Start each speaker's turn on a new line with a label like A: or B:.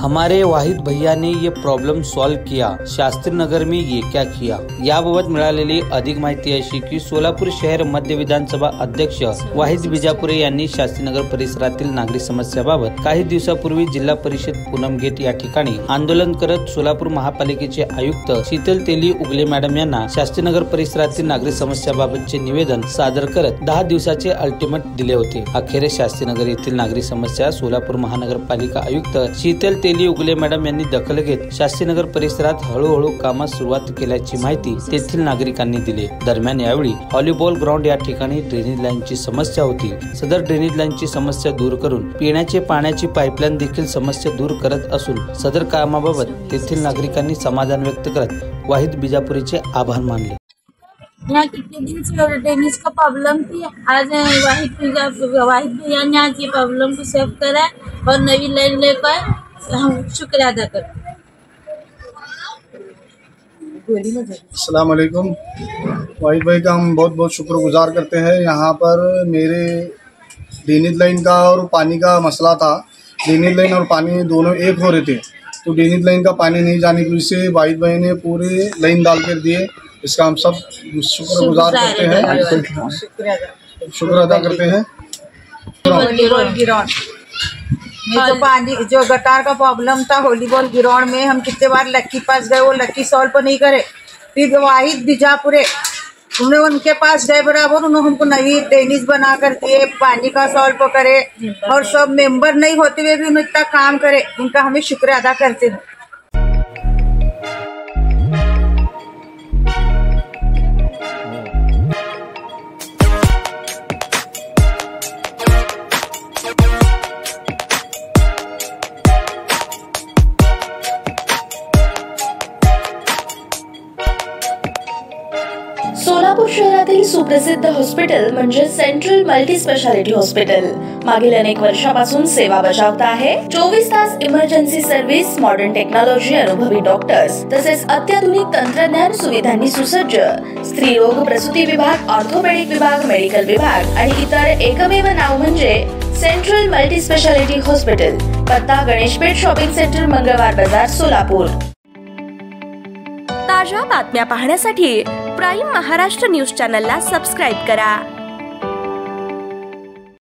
A: हमारे वाहिद भैया ने ये problem solve KIA, Shastri Nagar में ये क्या किया। याबाबत मिळालेली अधिक माहिती अशी की सोलापूर शहर मध्य विधानसभा अध्यक्ष वाहिद बिजापुरे यांनी शास्त्रीनगर परिसरातील नागरिक समस्याबाबत काही दिवसापूर्वी जिल्हा परिषद पूनम गेट या ठिकाणी आंदोलन करत सोलापूर महापालिकेचे आयुक्त शीतल तेली उगले मॅडम यांना शास्त्रीनगर परिसरातील नागरिक समस्याबाबतचे निवेदन सादर करत 10 दिवसाचे अल्टिमेट दिले होते। अखेरीस शास्त्रीनगर येथील नागरिक समस्या सोलापूर महानगरपालिका आयुक्त शीतल तेली उगले मॅडम यांनी दखल घेत शास्त्रीनगर परिसरात हळूहळू कामास सुरुवात केल्याची माहिती तेथील नागरिकांनी दिली। दरम्यान यावेळी व्हॉलीबॉल ग्राउंड या ठिकाणी ड्रेनेज लाईनची समस्या होती। सदर ड्रेनेज लाईनची समस्या दूर करून पिण्याचे पाण्याची पाईपलाईन देखील समस्या दूर करत असून सदर कामाबाबत तेथील नागरिकांनी समाधान व्यक्त करत वाहिद बिजापुरेचे आभार मानले।
B: यहाँ कितने दिन से ड्रेनेज का प्रॉब्लम थी, आज वाहिद भैया ने आज ये प्रॉब्लम को सॉल्व करा और नई लाइन लेकर हम शुक्रिया अदा करते हैं।
C: अस्सलाम वालेकुम। वाहिद भाई का हम बहुत बहुत शुक्रगुजार करते हैं। यहाँ पर मेरे ड्रेनेज लाइन का और पानी का मसला था। ड्रेनेज लाइन और पानी दोनों एक हो रहे थे, तो ड्रेनेज लाइन का पानी नहीं जाने की वजह से वाहिद भाई ने पूरे लाइन डाल कर दिए। इसका हम सब शुक्रगुजार करते हैं, शुक्र अदा करते हैं।
D: जो पानी जो गटार का प्रॉब्लम था वॉलीबॉल ग्राउंड में, हम कितने बार लक्की पास गए, वो लक्की सॉल्व नहीं करे। फिर वाहिद बिजापुरे उनके पास गए, बराबर उन्होंने हमको नई ड्रेनेज बना कर दिए, पानी का सॉल्व करे और सब मेंबर नहीं होते हुए भी उन्होंने इतना काम करे, उनका हमें शुक्र अदा करते हैं।
E: सोलापूर शहरातील सुप्रसिद्ध हॉस्पिटल म्हणजे सेंट्रल मल्टी स्पेशालिटी हॉस्पिटल मागील अनेक वर्षापासून सेवा बजावत आहे। 24 तास इमर्जन्सी सर्व्हिस, मॉडर्न टेक्नॉलॉजी, अनुभवी डॉक्टर्स तसेच अत्याधुनिक तंत्रज्ञान सुविधांनी सुसज्ज स्त्रीरोग प्रसूती विभाग, ऑर्थोपेडिक विभाग, मेडिकल विभाग आणि इतर एकमेव नाव म्हणजे सेंट्रल मल्टी स्पेशालिटी हॉस्पिटल। पत्ता गणेशपेठ शॉपिंग सेंटर, मंगळवार बाजार, सोलापूर।
F: ताज्या बातम्या पाहण्यासाठी प्राईम महाराष्ट्र न्यूज चॅनलला सबस्क्राइब करा।